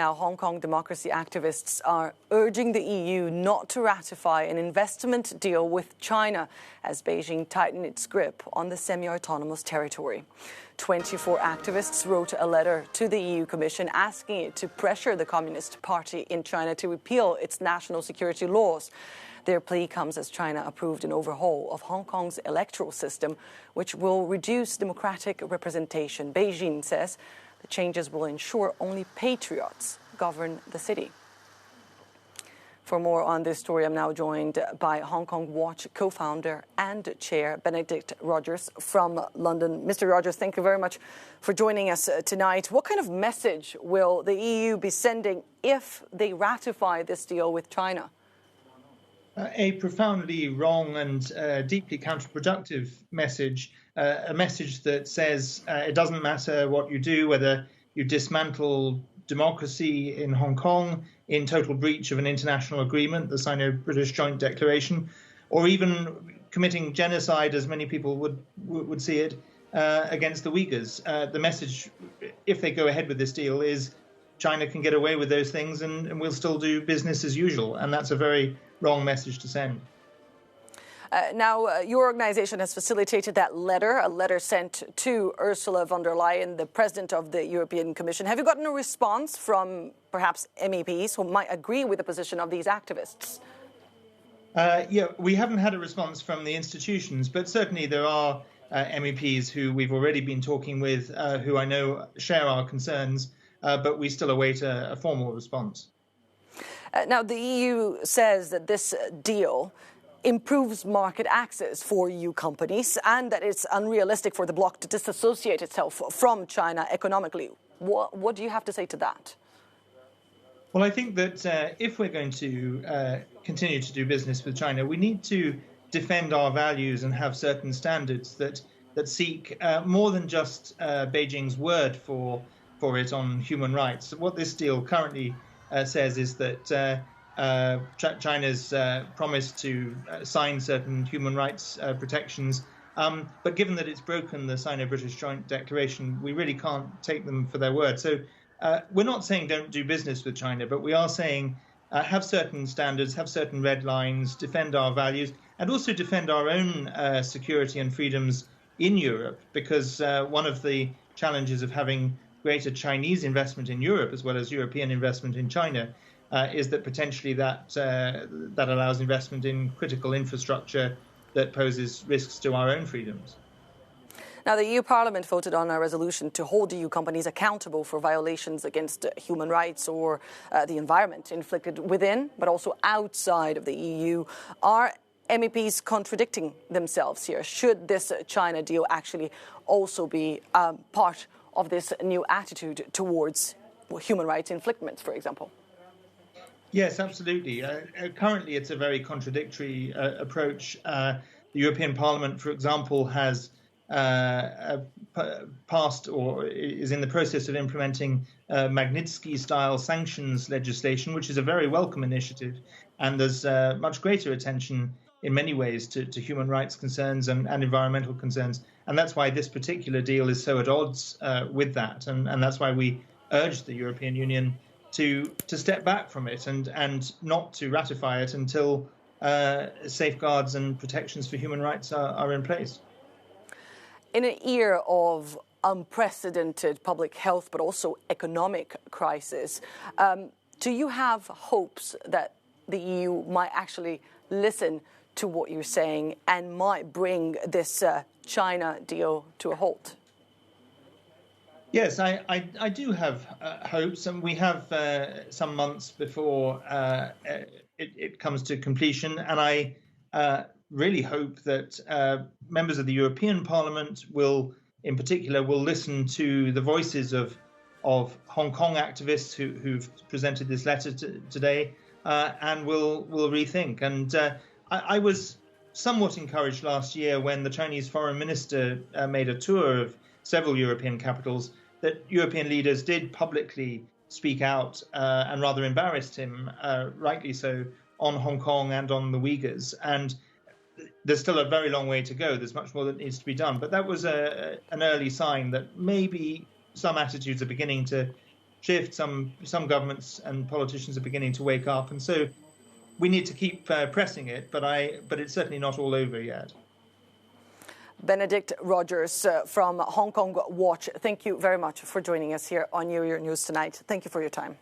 Now, Hong Kong democracy activists are urging the EU not to ratify an investment deal with China as Beijing tightens its grip on the semi-autonomous territory. 24 activists wrote a letter to the EU Commission asking it to pressure the Communist Party in China to repeal its national security laws. Their plea comes as China approved an overhaul of Hong Kong's electoral system, which will reduce democratic representation. Beijing says the changes will ensure only patriots govern the city. For more on this story, I'm now joined by Hong Kong Watch co-founder and chair Benedict Rogers from London. Mr. Rogers, thank you very much for joining us tonight. What kind of message will the EU be sending if they ratify this deal with China? A profoundly wrong and deeply counterproductive message, a message that says it doesn't matter what you do, whether you dismantle democracy in Hong Kong in total breach of an international agreement, the Sino-British Joint Declaration, or even committing genocide, as many people would see it, against the Uyghurs. The message, if they go ahead with this deal, is China can get away with those things and we'll still do business as usual. And that's a very wrong message to send. Now, your organization has facilitated that letter, a letter sent to Ursula von der Leyen, the president of the European Commission. Have you gotten a response from perhaps MEPs who might agree with the position of these activists? Yeah, we haven't had a response from the institutions, but certainly there are MEPs who we've already been talking with, who I know share our concerns, but we still await a formal response. Now, the EU says that this deal improves market access for EU companies and that it's unrealistic for the bloc to disassociate itself from China economically. What do you have to say to that? Well, I think that if we're going to continue to do business with China, we need to defend our values and have certain standards that seek more than just Beijing's word for it on human rights. What this deal currently says is that China's promised to sign certain human rights protections, but given that it's broken the Sino-British Joint Declaration, we really can't take them for their word. So we're not saying don't do business with China, but we are saying have certain standards, have certain red lines, defend our values, and also defend our own security and freedoms in Europe, because one of the challenges of having greater Chinese investment in Europe as well as European investment in China is that potentially that allows investment in critical infrastructure that poses risks to our own freedoms. Now, the EU Parliament voted on a resolution to hold EU companies accountable for violations against human rights or the environment inflicted within, but also outside of the EU. Are MEPs contradicting themselves here? Should this China deal actually also be part of this new attitude towards human rights inflictments, for example? Yes, absolutely. Currently, it's a very contradictory approach. The European Parliament, for example, has passed or is in the process of implementing Magnitsky-style sanctions legislation, which is a very welcome initiative. And there's much greater attention in many ways to human rights concerns and environmental concerns. And that's why this particular deal is so at odds with that. And that's why we urge the European Union to step back from it and not to ratify it until safeguards and protections for human rights are in place. In an era of unprecedented public health, but also economic crisis, do you have hopes that the EU might actually listen to what you're saying and might bring this China deal to a halt? Yes, I do have hopes, and we have some months before it comes to completion. And I really hope that members of the European Parliament in particular, will listen to the voices of Hong Kong activists who've presented this letter today, and will rethink. And I was somewhat encouraged last year when the Chinese foreign minister made a tour of several European capitals, that European leaders did publicly speak out and rather embarrassed him, rightly so, on Hong Kong and on the Uyghurs. And there's still a very long way to go. There's much more that needs to be done. But that was an early sign that maybe some attitudes are beginning to shift. Some governments and politicians are beginning to wake up, and so we need to keep pressing it. But it's certainly not all over yet. Benedict Rogers from Hong Kong Watch, thank you very much for joining us here on EuroNews tonight. Thank you for your time.